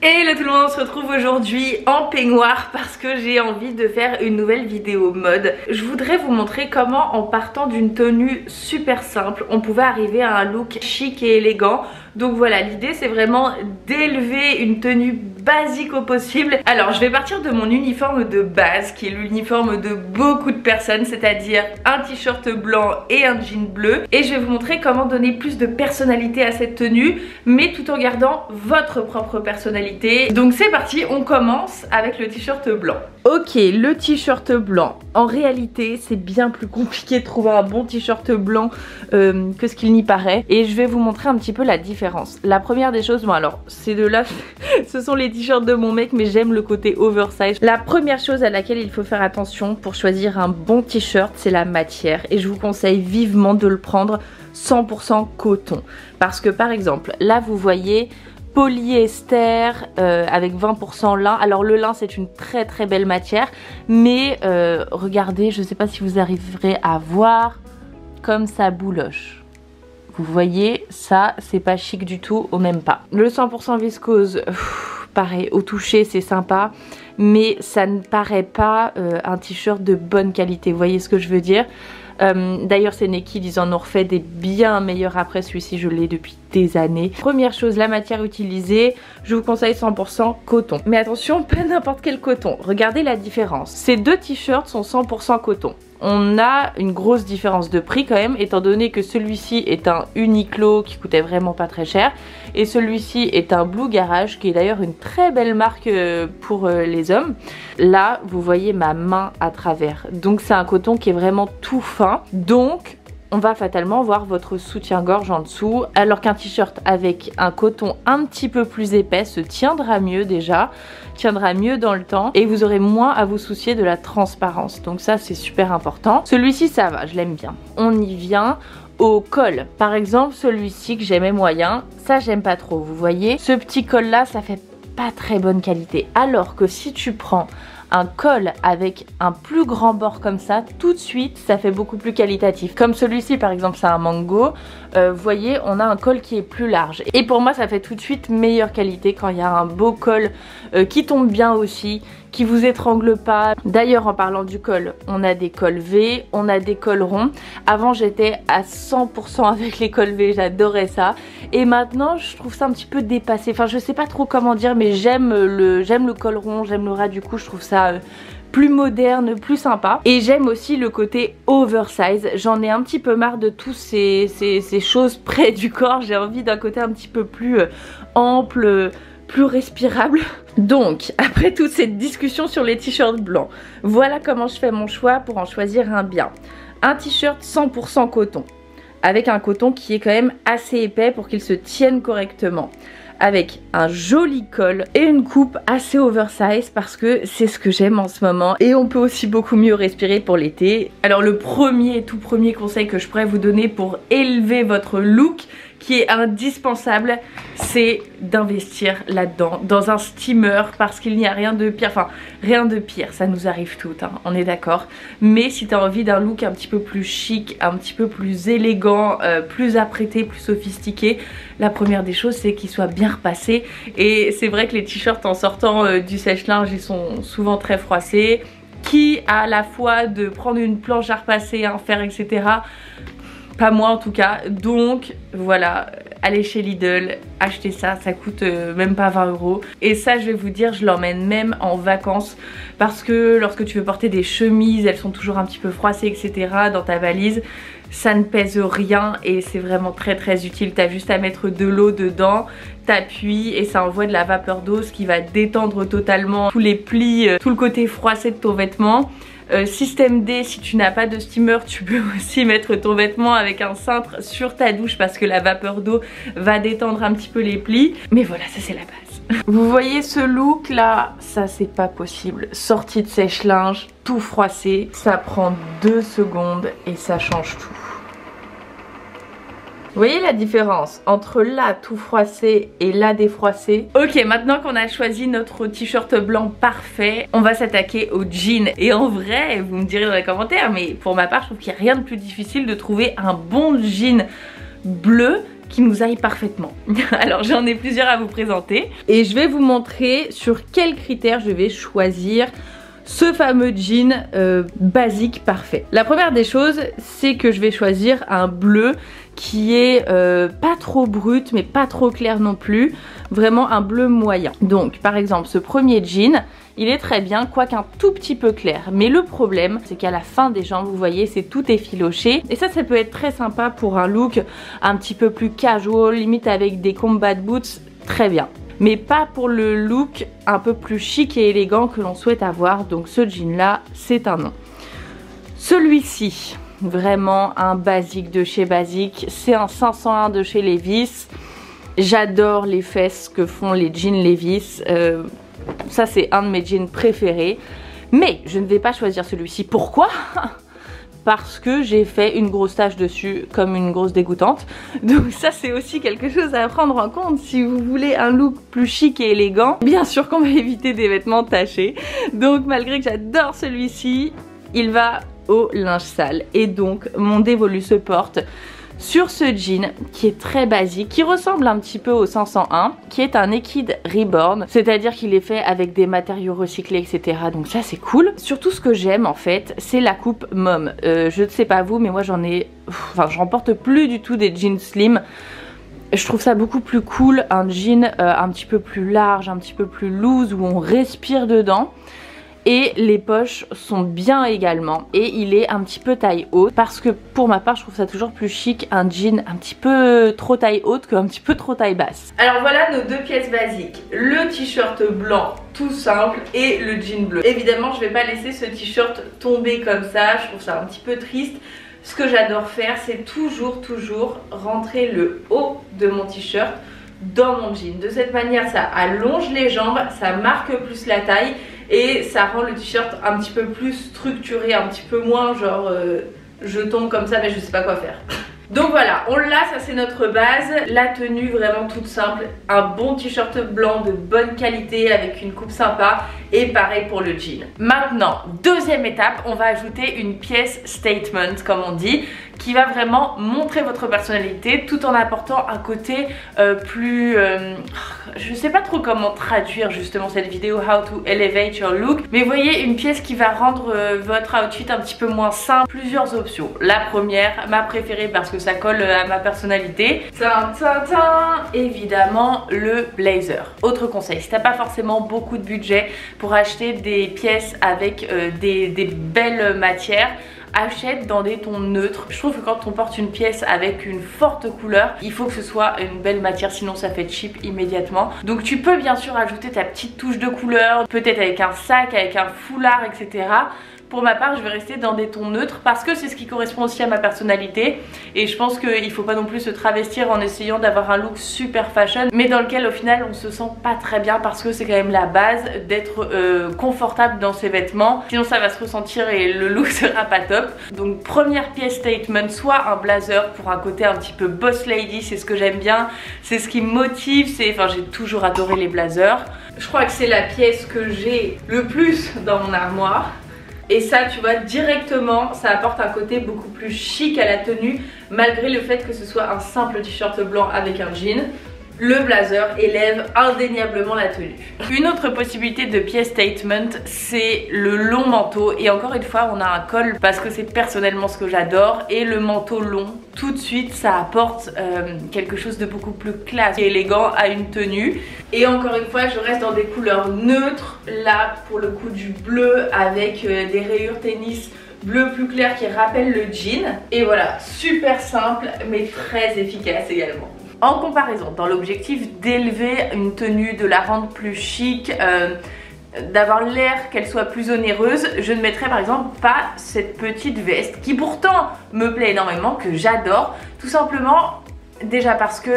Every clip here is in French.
Hello tout le monde, on se retrouve aujourd'hui en peignoir parce que j'ai envie de faire une nouvelle vidéo mode. Je voudrais vous montrer comment en partant d'une tenue super simple, on pouvait arriver à un look chic et élégant. Donc voilà, l'idée c'est vraiment d'élever une tenue basique au possible. Alors je vais partir de mon uniforme de base qui est l'uniforme de beaucoup de personnes, c'est-à-dire un t-shirt blanc et un jean bleu. Et je vais vous montrer comment donner plus de personnalité à cette tenue, mais tout en gardant votre propre personnalité. Donc c'est parti, on commence avec le t-shirt blanc. Ok, le t-shirt blanc. En réalité, c'est bien plus compliqué de trouver un bon t-shirt blanc que ce qu'il n'y paraît. Et je vais vous montrer un petit peu la différence. La première des choses, bon alors, ces deux-là, ce sont les t-shirts de mon mec, mais j'aime le côté oversize. La première chose à laquelle il faut faire attention pour choisir un bon t-shirt, c'est la matière. Et je vous conseille vivement de le prendre 100% coton. Parce que par exemple, là vous voyez polyester avec 20% lin. Alors le lin c'est une très très belle matière, mais regardez, je sais pas si vous arriverez à voir comme ça bouloche. Vous voyez, ça c'est pas chic du tout, au même pas. Le 100% viscose, pareil, au toucher c'est sympa, mais ça ne paraît pas un t-shirt de bonne qualité, vous voyez ce que je veux dire. D'ailleurs c'est Naked, ils en ont refait des bien meilleurs après, celui-ci je l'ai depuis des années. Première chose, la matière utilisée, je vous conseille 100% coton. Mais attention, pas n'importe quel coton, regardez la différence. Ces deux t-shirts sont 100% coton. On a une grosse différence de prix quand même, étant donné que celui-ci est un Uniqlo qui coûtait vraiment pas très cher, et celui-ci est un Blue Garage qui est d'ailleurs une très belle marque pour les hommes. Là vous voyez ma main à travers, donc c'est un coton qui est vraiment tout fin, donc on va fatalement voir votre soutien-gorge en dessous, alors qu'un t-shirt avec un coton un petit peu plus épais se tiendra mieux déjà, tiendra mieux dans le temps et vous aurez moins à vous soucier de la transparence. Donc ça c'est super important. Celui-ci ça va, je l'aime bien. On y vient au col. Par exemple celui-ci que j'aimais moyen, ça j'aime pas trop, vous voyez. Ce petit col là ça fait pas très bonne qualité, alors que si tu prends un col avec un plus grand bord comme ça, tout de suite ça fait beaucoup plus qualitatif. Comme celui-ci par exemple, c'est un mango, vous voyez on a un col qui est plus large et pour moi ça fait tout de suite meilleure qualité quand il y a un beau col qui tombe bien aussi, qui vous étrangle pas. D'ailleurs en parlant du col, on a des cols V, on a des cols ronds. Avant j'étais à 100% avec les cols V, j'adorais ça, et maintenant je trouve ça un petit peu dépassé. Enfin je sais pas trop comment dire, mais j'aime le col rond, j'aime le ras du cou, je trouve ça plus moderne, plus sympa. Et j'aime aussi le côté oversize. J'en ai un petit peu marre de tous ces choses près du corps. J'ai envie d'un côté un petit peu plus ample, plus respirable. Donc après toute cette discussion sur les t-shirts blancs, voilà comment je fais mon choix pour en choisir un bien. Un t-shirt 100% coton, avec un coton qui est quand même assez épais pour qu'il se tienne correctement, avec un joli col et une coupe assez oversize parce que c'est ce que j'aime en ce moment, et on peut aussi beaucoup mieux respirer pour l'été. Alors le tout premier conseil que je pourrais vous donner pour élever votre look, qui est indispensable, c'est d'investir là-dedans, dans un steamer, parce qu'il n'y a rien de pire, enfin rien de pire, ça nous arrive toutes, hein, on est d'accord. Mais si tu as envie d'un look un petit peu plus chic, un petit peu plus élégant, plus apprêté, plus sophistiqué, la première des choses c'est qu'il soit bien repassé. Et c'est vrai que les t-shirts en sortant du sèche-linge ils sont souvent très froissés, qui a la foi de prendre une planche à repasser, un fer, etc. Pas moi en tout cas. Donc voilà, allez chez Lidl, achetez ça, ça coûte même pas 20 €. Et ça je vais vous dire, je l'emmène même en vacances, parce que lorsque tu veux porter des chemises, elles sont toujours un petit peu froissées, etc. dans ta valise, ça ne pèse rien et c'est vraiment très très utile. T'as juste à mettre de l'eau dedans, t'appuies et ça envoie de la vapeur d'eau, ce qui va détendre totalement tous les plis, tout le côté froissé de ton vêtement. Système D, si tu n'as pas de steamer, tu peux aussi mettre ton vêtement avec un cintre sur ta douche parce que la vapeur d'eau va détendre un petit peu les plis. Mais voilà, ça c'est la base. Vous voyez ce look là, ça c'est pas possible. Sortie de sèche-linge, tout froissé, ça prend 2 secondes et ça change tout. Vous voyez la différence entre là tout froissé et là défroissé? Ok, maintenant qu'on a choisi notre t-shirt blanc parfait, on va s'attaquer au jean. Et en vrai, vous me direz dans les commentaires, mais pour ma part je trouve qu'il n'y a rien de plus difficile de trouver un bon jean bleu qui nous aille parfaitement. Alors j'en ai plusieurs à vous présenter et je vais vous montrer sur quels critères je vais choisir ce fameux jean basique parfait. La première des choses, c'est que je vais choisir un bleu qui est pas trop brut mais pas trop clair non plus, vraiment un bleu moyen. Donc par exemple ce premier jean, il est très bien, quoique un tout petit peu clair, mais le problème c'est qu'à la fin des jambes, vous voyez, c'est tout effiloché et ça peut être très sympa pour un look un petit peu plus casual, limite avec des combat boots, très bien. Mais pas pour le look un peu plus chic et élégant que l'on souhaite avoir. Donc ce jean là, c'est un non. Celui-ci, vraiment un basique de chez Basique, c'est un 501 de chez Levi's. J'adore les fesses que font les jeans Levi's, ça c'est un de mes jeans préférés. Mais je ne vais pas choisir celui-ci, pourquoi ? Parce que j'ai fait une grosse tache dessus comme une grosse dégoûtante. Donc ça c'est aussi quelque chose à prendre en compte si vous voulez un look plus chic et élégant. Bien sûr qu'on va éviter des vêtements tachés. Donc malgré que j'adore celui-ci, il va au linge sale. Et donc mon dévolu se porte sur ce jean qui est très basique, qui ressemble un petit peu au 501, qui est un Naked Reborn, c'est-à-dire qu'il est fait avec des matériaux recyclés, etc. Donc ça c'est cool. Surtout ce que j'aime en fait, c'est la coupe mom. Je ne sais pas vous, mais moi j'en porte plus du tout des jeans slim. Je trouve ça beaucoup plus cool, un jean un petit peu plus large, un petit peu plus loose, où on respire dedans. Et les poches sont bien également. Et il est un petit peu taille haute. Parce que pour ma part, je trouve ça toujours plus chic un jean un petit peu trop taille haute qu'un petit peu trop taille basse. Alors voilà nos deux pièces basiques. Le t-shirt blanc tout simple et le jean bleu. Évidemment, je vais pas laisser ce t-shirt tomber comme ça. Je trouve ça un petit peu triste. Ce que j'adore faire, c'est toujours rentrer le haut de mon t-shirt dans mon jean. De cette manière, ça allonge les jambes, ça marque plus la taille et ça rend le t-shirt un petit peu plus structuré, un petit peu moins genre je tombe comme ça mais je sais pas quoi faire. Donc voilà, on l'a, ça c'est notre base. La tenue vraiment toute simple, un bon t-shirt blanc de bonne qualité avec une coupe sympa et pareil pour le jean. Maintenant, deuxième étape, on va ajouter une pièce statement comme on dit, qui va vraiment montrer votre personnalité tout en apportant un côté plus... je sais pas trop comment traduire justement cette vidéo How to elevate your look, mais vous voyez, une pièce qui va rendre votre outfit un petit peu moins simple. Plusieurs options. La première, ma préférée parce que ça colle à ma personnalité, évidemment le blazer. Autre conseil, si t'as pas forcément beaucoup de budget pour acheter des pièces avec des belles matières, achète dans des tons neutres. Je trouve que quand on porte une pièce avec une forte couleur, il faut que ce soit une belle matière, sinon ça fait cheap immédiatement. Donc tu peux bien sûr ajouter ta petite touche de couleur, peut-être avec un sac, avec un foulard, etc. Pour ma part, je vais rester dans des tons neutres parce que c'est ce qui correspond aussi à ma personnalité. Et je pense qu'il ne faut pas non plus se travestir en essayant d'avoir un look super fashion, mais dans lequel au final on se sent pas très bien parce que c'est quand même la base d'être confortable dans ses vêtements. Sinon ça va se ressentir et le look sera pas top. Donc première pièce statement, soit un blazer pour un côté un petit peu boss lady, c'est ce que j'aime bien, c'est ce qui me motive, enfin j'ai toujours adoré les blazers. Je crois que c'est la pièce que j'ai le plus dans mon armoire. Et ça, tu vois, directement, ça apporte un côté beaucoup plus chic à la tenue, malgré le fait que ce soit un simple t-shirt blanc avec un jean. Le blazer élève indéniablement la tenue. Une autre possibilité de pièce statement, c'est le long manteau. Et encore une fois, on a un col parce que c'est personnellement ce que j'adore. Et le manteau long, tout de suite, ça apporte quelque chose de beaucoup plus classe et élégant à une tenue. Et encore une fois, je reste dans des couleurs neutres. Là, pour le coup, du bleu avec des rayures tennis bleu plus clair qui rappelle le jean. Et voilà, super simple mais très efficace également. En comparaison, dans l'objectif d'élever une tenue, de la rendre plus chic, d'avoir l'air qu'elle soit plus onéreuse, je ne mettrai par exemple pas cette petite veste qui pourtant me plaît énormément, que j'adore, tout simplement déjà parce que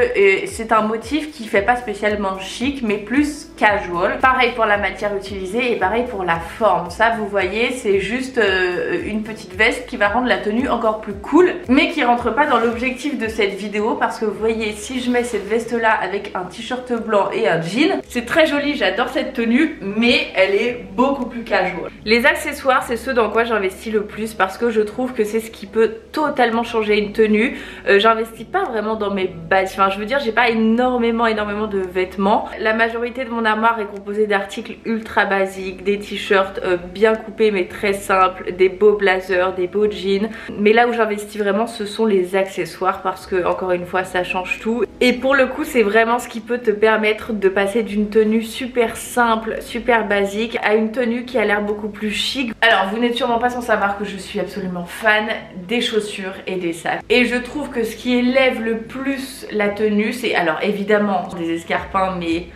c'est un motif qui fait pas spécialement chic mais plus casual. Pareil pour la matière utilisée et pareil pour la forme. Ça vous voyez, c'est juste une petite veste qui va rendre la tenue encore plus cool, mais qui rentre pas dans l'objectif de cette vidéo parce que vous voyez, si je mets cette veste là avec un t-shirt blanc et un jean, c'est très joli, j'adore cette tenue, mais elle est beaucoup plus casual. Les accessoires, c'est ce dans quoi j'investis le plus parce que je trouve que c'est ce qui peut totalement changer une tenue. J'investis pas vraiment dans mes bases, enfin je veux dire, j'ai pas énormément de vêtements. La majorité de mon armoire est composée d'articles ultra basiques, des t-shirts bien coupés mais très simples, des beaux blazers, des beaux jeans. Mais là où j'investis vraiment, ce sont les accessoires parce que encore une fois ça change tout. Et pour le coup, c'est vraiment ce qui peut te permettre de passer d'une tenue super simple, super basique à une tenue qui a l'air beaucoup plus chic. Alors vous n'êtes sûrement pas sans savoir que je suis absolument fan des chaussures et des sacs. Et je trouve que ce qui élève le plus la tenue, c'est alors évidemment des escarpins, mais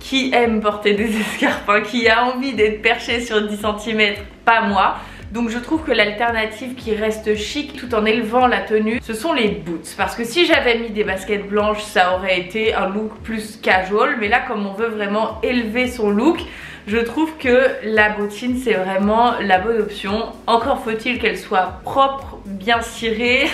qui aime porter des escarpins, qui a envie d'être perché sur 10 cm, pas moi. Donc je trouve que l'alternative qui reste chic tout en élevant la tenue, ce sont les boots. Parce que si j'avais mis des baskets blanches, ça aurait été un look plus casual. Mais là, comme on veut vraiment élever son look, je trouve que la bottine c'est vraiment la bonne option. Encore faut-il qu'elle soit propre, bien cirée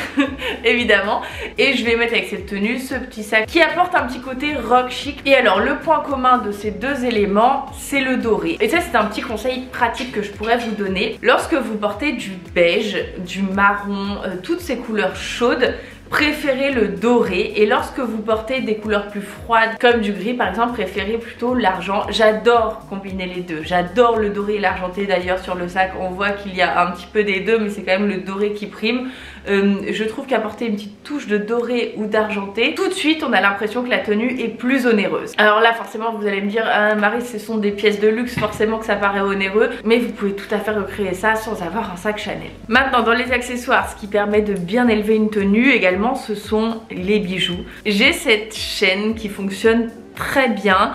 évidemment. Et je vais mettre avec cette tenue ce petit sac qui apporte un petit côté rock chic. Et alors le point commun de ces deux éléments, c'est le doré. Et ça c'est un petit conseil pratique que je pourrais vous donner. Lorsque vous portez du beige, du marron, toutes ces couleurs chaudes, préférez le doré. Et lorsque vous portez des couleurs plus froides comme du gris par exemple, préférez plutôt l'argent. J'adore combiner les deux, j'adore le doré et l'argenté. D'ailleurs sur le sac on voit qu'il y a un petit peu des deux, mais c'est quand même le doré qui prime. Je trouve qu'apporter une petite touche de doré ou d'argenté, tout de suite on a l'impression que la tenue est plus onéreuse. Alors là forcément vous allez me dire ah, Marie, ce sont des pièces de luxe, forcément que ça paraît onéreux, mais vous pouvez tout à fait recréer ça sans avoir un sac Chanel. Maintenant dans les accessoires, ce qui permet de bien élever une tenue également, ce sont les bijoux. J'ai cette chaîne qui fonctionne très bien,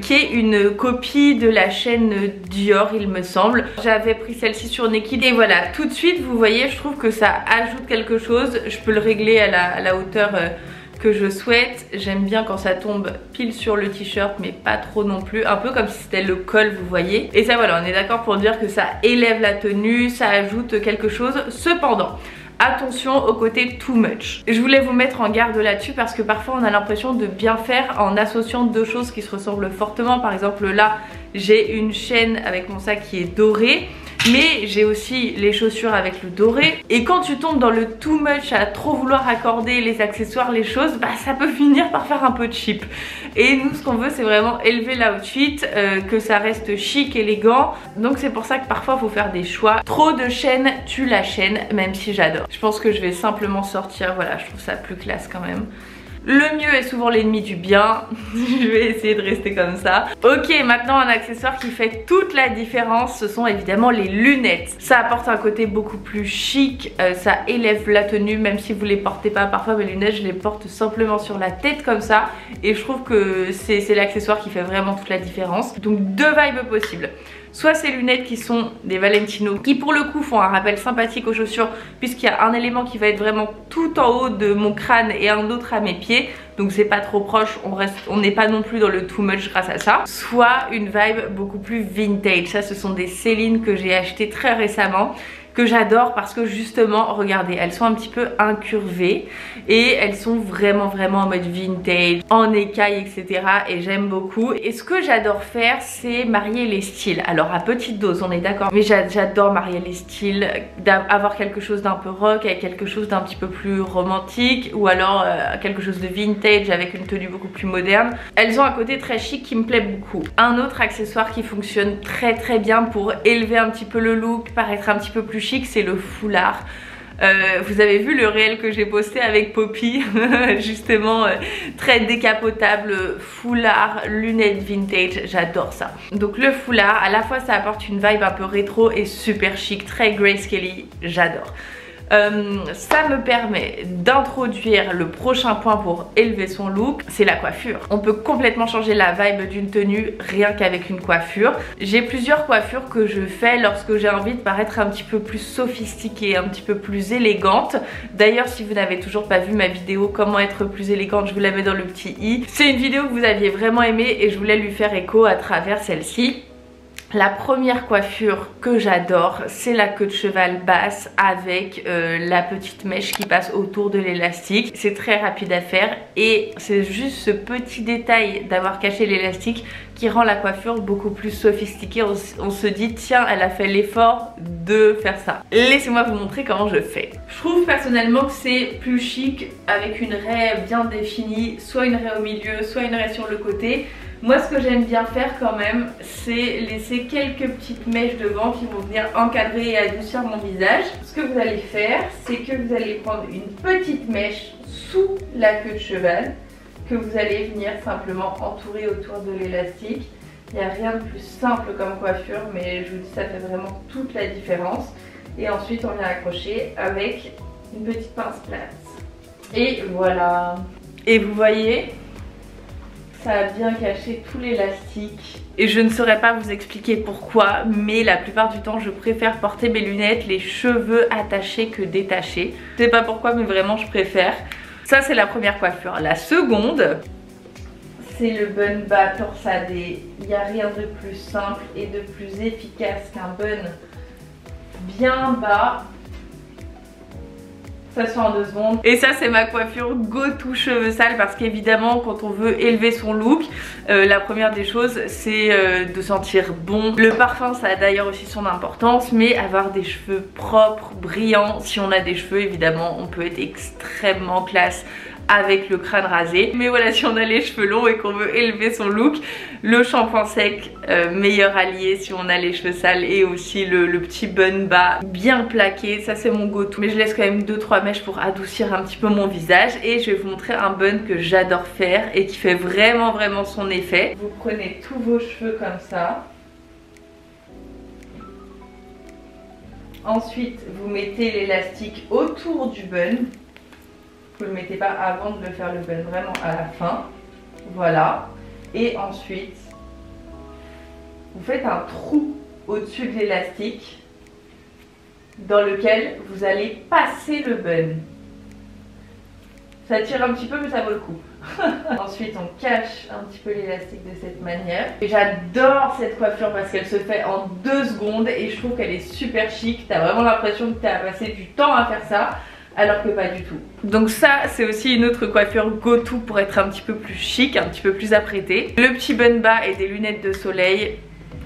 qui est une copie de la chaîne Dior il me semble. J'avais pris celle-ci sur Naked et voilà, tout de suite vous voyez, je trouve que ça ajoute quelque chose. Je peux le régler à la hauteur que je souhaite. J'aime bien quand ça tombe pile sur le t-shirt mais pas trop non plus, un peu comme si c'était le col vous voyez. Et ça voilà, on est d'accord pour dire que ça élève la tenue, ça ajoute quelque chose. Cependant attention au côté too much. Je voulais vous mettre en garde là-dessus parce que parfois on a l'impression de bien faire en associant deux choses qui se ressemblent fortement. Par exemple là j'ai une chaîne avec mon sac qui est doré, mais j'ai aussi les chaussures avec le doré. Et quand tu tombes dans le too much à trop vouloir accorder les accessoires, les choses, bah ça peut finir par faire un peu cheap. Et nous ce qu'on veut c'est vraiment élever l'outfit, que ça reste chic, élégant. Donc c'est pour ça que parfois il faut faire des choix. Trop de chaînes tue la chaîne, même si j'adore. Je pense que je vais simplement sortir, voilà, je trouve ça plus classe quand même. Le mieux est souvent l'ennemi du bien. Je vais essayer de rester comme ça. Ok, maintenant un accessoire qui fait toute la différence, ce sont évidemment les lunettes. Ça apporte un côté beaucoup plus chic, ça élève la tenue même si vous les portez pas. Parfois mes lunettes je les porte simplement sur la tête comme ça et je trouve que c'est l'accessoire qui fait vraiment toute la différence. Donc deux vibes possibles. Soit ces lunettes qui sont des Valentino qui pour le coup font un rappel sympathique aux chaussures puisqu'il y a un élément qui va être vraiment tout en haut de mon crâne et un autre à mes pieds, donc c'est pas trop proche, on n'est pas non plus dans le too much grâce à ça. Soit une vibe beaucoup plus vintage. Ça ce sont des Céline que j'ai acheté très récemment, que j'adore parce que justement regardez, elles sont un petit peu incurvées et elles sont vraiment en mode vintage, en écaille etc. et j'aime beaucoup. Et ce que j'adore faire c'est marier les styles. Alors à petite dose on est d'accord, mais j'adore marier les styles, avoir quelque chose d'un peu rock avec quelque chose d'un petit peu plus romantique, ou alors quelque chose de vintage avec une tenue beaucoup plus moderne. Elles ont un côté très chic qui me plaît beaucoup. Un autre accessoire qui fonctionne très bien pour élever un petit peu le look, paraître un petit peu plus chic, c'est le foulard. Vous avez vu le réel que j'ai posté avec Poppy justement, très décapotable, foulard, lunettes vintage, j'adore ça. Donc le foulard, à la fois ça apporte une vibe un peu rétro et super chic, très Grace Kelly, j'adore. Ça me permet d'introduire le prochain point pour élever son look, c'est la coiffure. On peut complètement changer la vibe d'une tenue rien qu'avec une coiffure. J'ai plusieurs coiffures que je fais lorsque j'ai envie de paraître un petit peu plus sophistiquée, un petit peu plus élégante. D'ailleurs, si vous n'avez toujours pas vu ma vidéo comment être plus élégante, je vous la mets dans le petit i. C'est une vidéo que vous aviez vraiment aimée et je voulais lui faire écho à travers celle-ci. La première coiffure que j'adore, c'est la queue de cheval basse avec la petite mèche qui passe autour de l'élastique. C'est très rapide à faire et c'est juste ce petit détail d'avoir caché l'élastique qui rend la coiffure beaucoup plus sophistiquée. On se dit tiens, elle a fait l'effort de faire ça. Laissez-moi vous montrer comment je fais. Je trouve personnellement que c'est plus chic avec une raie bien définie, soit une raie au milieu, soit une raie sur le côté. Moi, ce que j'aime bien faire quand même, c'est laisser quelques petites mèches devant qui vont venir encadrer et adoucir mon visage. Ce que vous allez faire, c'est que vous allez prendre une petite mèche sous la queue de cheval que vous allez venir simplement entourer autour de l'élastique. Il n'y a rien de plus simple comme coiffure, mais je vous dis, ça fait vraiment toute la différence. Et ensuite, on vient accrocher avec une petite pince plate. Et voilà. Et vous voyez, ça a bien caché tout l'élastique. Et je ne saurais pas vous expliquer pourquoi, mais la plupart du temps je préfère porter mes lunettes les cheveux attachés que détachés. Je sais pas pourquoi, mais vraiment je préfère. Ça, c'est la première coiffure. La seconde, c'est le bun bas torsadé. Il n'y a rien de plus simple et de plus efficace qu'un bun bien bas. Ça se fait en 2 secondes. Et ça, c'est ma coiffure go to cheveux sales, parce qu'évidemment quand on veut élever son look, la première des choses c'est de sentir bon. Le parfum, ça a d'ailleurs aussi son importance, mais avoir des cheveux propres, brillants. Si on a des cheveux, évidemment on peut être extrêmement classe avec le crâne rasé. Mais voilà, si on a les cheveux longs et qu'on veut élever son look, le shampoing sec, meilleur allié si on a les cheveux sales, et aussi le petit bun bas bien plaqué, ça c'est mon go-to. Mais je laisse quand même 2-3 mèches pour adoucir un petit peu mon visage, et je vais vous montrer un bun que j'adore faire et qui fait vraiment son effet. Vous prenez tous vos cheveux comme ça. Ensuite, vous mettez l'élastique autour du bun. Vous ne le mettez pas avant de le faire le bun, vraiment à la fin. Voilà. Et ensuite, vous faites un trou au-dessus de l'élastique dans lequel vous allez passer le bun. Ça tire un petit peu, mais ça vaut le coup. Ensuite, on cache un petit peu l'élastique de cette manière. Et j'adore cette coiffure parce qu'elle se fait en 2 secondes et je trouve qu'elle est super chic. T'as vraiment l'impression que t'as passé du temps à faire ça, alors que pas du tout. Donc ça, c'est aussi une autre coiffure go-to pour être un petit peu plus chic, un petit peu plus apprêté. Le petit bun bas et des lunettes de soleil,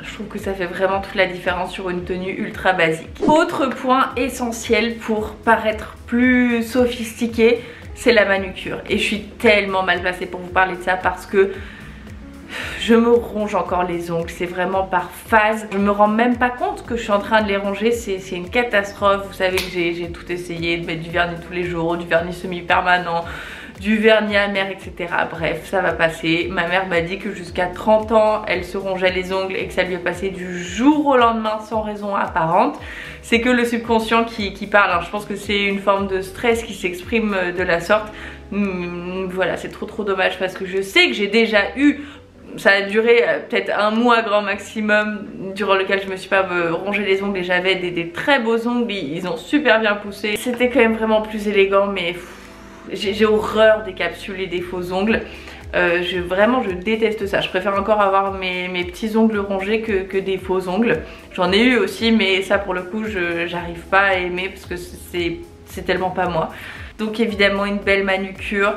je trouve que ça fait vraiment toute la différence sur une tenue ultra basique. Autre point essentiel pour paraître plus sophistiqué, c'est la manucure. Et je suis tellement mal placée pour vous parler de ça parce que je me ronge encore les ongles, c'est vraiment par phase. Je me rends même pas compte que je suis en train de les ronger, c'est une catastrophe. Vous savez que j'ai tout essayé, de mettre du vernis tous les jours, du vernis semi-permanent, du vernis amer, etc. Bref, ça va passer. Ma mère m'a dit que jusqu'à 30 ans, elle se rongeait les ongles et que ça lui est passé du jour au lendemain sans raison apparente. C'est que le subconscient qui parle, hein. Je pense que c'est une forme de stress qui s'exprime de la sorte. Voilà, c'est trop dommage parce que je sais que j'ai déjà eu... Ça a duré peut-être 1 mois grand maximum, durant lequel je me suis pas rongé les ongles et j'avais des très beaux ongles, ils ont super bien poussé. C'était quand même vraiment plus élégant, mais j'ai horreur des capsules et des faux ongles. Vraiment je déteste ça. Je préfère encore avoir mes petits ongles rongés que des faux ongles. J'en ai eu aussi, mais ça pour le coup j'arrive pas à aimer parce que c'est tellement pas moi. Donc évidemment une belle manucure,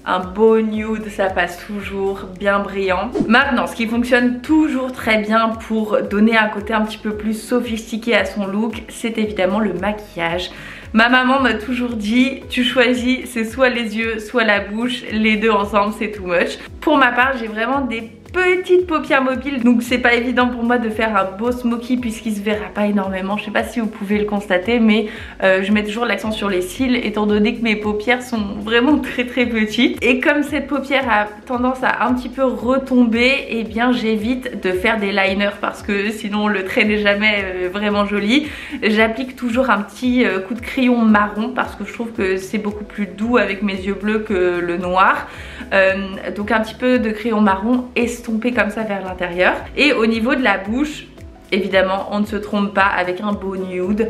un beau nude, ça passe toujours, bien brillant. Maintenant, ce qui fonctionne toujours très bien pour donner un côté un petit peu plus sophistiqué à son look, c'est évidemment le maquillage. Ma maman m'a toujours dit, tu choisis, c'est soit les yeux, soit la bouche, les deux ensemble c'est too much. Pour ma part, j'ai vraiment des petite paupière mobile, donc c'est pas évident pour moi de faire un beau smoky puisqu'il se verra pas énormément. Je sais pas si vous pouvez le constater, mais je mets toujours l'accent sur les cils étant donné que mes paupières sont vraiment très petites. Et comme cette paupière a tendance à un petit peu retomber, et bien j'évite de faire des liners parce que sinon le trait n'est jamais vraiment joli. J'applique toujours un petit coup de crayon marron parce que je trouve que c'est beaucoup plus doux avec mes yeux bleus que le noir. Donc un petit peu de crayon marron estompé comme ça vers l'intérieur. Et au niveau de la bouche, évidemment on ne se trompe pas avec un beau nude.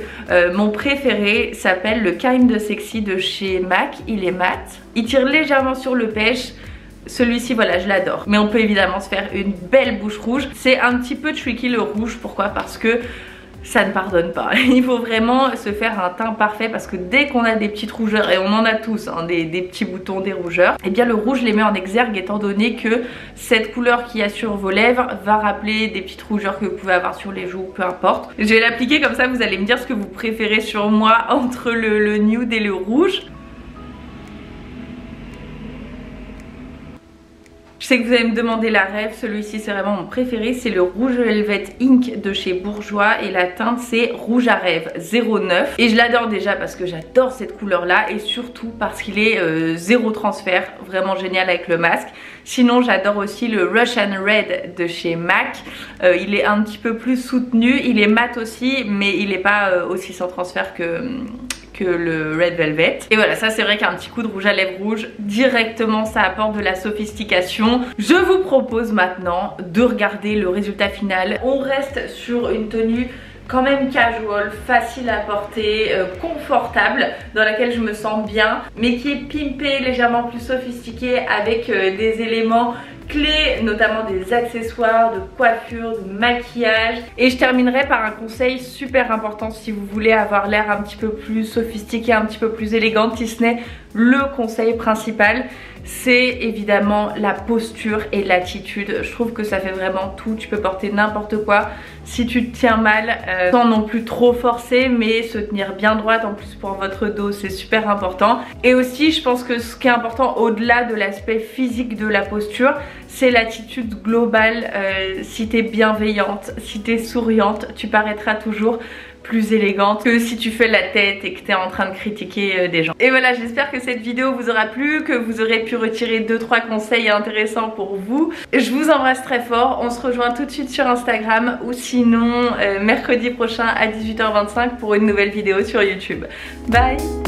Mon préféré s'appelle le Kind Sexy de chez MAC. Il est mat, il tire légèrement sur le pêche. Celui-ci, voilà, je l'adore. Mais on peut évidemment se faire une belle bouche rouge. C'est un petit peu tricky le rouge. Pourquoi? Parce que ça ne pardonne pas. Il faut vraiment se faire un teint parfait parce que dès qu'on a des petites rougeurs, et on en a tous, hein, des petits boutons, des rougeurs, et bien le rouge les met en exergue étant donné que cette couleur qu'il y a sur vos lèvres va rappeler des petites rougeurs que vous pouvez avoir sur les joues, peu importe. Je vais l'appliquer comme ça, vous allez me dire ce que vous préférez sur moi entre le nude et le rouge. Je sais que vous allez me demander la rêve, celui-ci c'est vraiment mon préféré, c'est le Rouge Velvet Ink de chez Bourjois et la teinte c'est Rouge à rêve 09. Et je l'adore déjà parce que j'adore cette couleur là et surtout parce qu'il est zéro transfert, vraiment génial avec le masque. Sinon j'adore aussi le Russian Red de chez MAC, il est un petit peu plus soutenu, il est mat aussi mais il n'est pas aussi sans transfert que le Red Velvet. Et voilà, ça c'est vrai qu'un petit coup de rouge à lèvres rouge, directement ça apporte de la sophistication. Je vous propose maintenant de regarder le résultat final. On reste sur une tenue quand même casual, facile à porter, confortable, dans laquelle je me sens bien, mais qui est pimpée, légèrement plus sophistiquée avec des éléments clés, notamment des accessoires, de coiffure, de maquillage. Et je terminerai par un conseil super important si vous voulez avoir l'air un petit peu plus sophistiqué, un petit peu plus élégante, si ce n'est le conseil principal, c'est évidemment la posture et l'attitude. Je trouve que ça fait vraiment tout, tu peux porter n'importe quoi. Si tu te tiens mal, sans non plus trop forcer, mais se tenir bien droite, en plus pour votre dos c'est super important. Et aussi je pense que ce qui est important au-delà de l'aspect physique de la posture, c'est l'attitude globale. Si t'es bienveillante, si t'es souriante, tu paraîtras toujours plus élégante que si tu fais la tête et que tu es en train de critiquer des gens. Et voilà, j'espère que cette vidéo vous aura plu, que vous aurez pu retirer 2-3 conseils intéressants pour vous. Je vous embrasse très fort, on se rejoint tout de suite sur Instagram ou sinon mercredi prochain à 18h25 pour une nouvelle vidéo sur YouTube. Bye!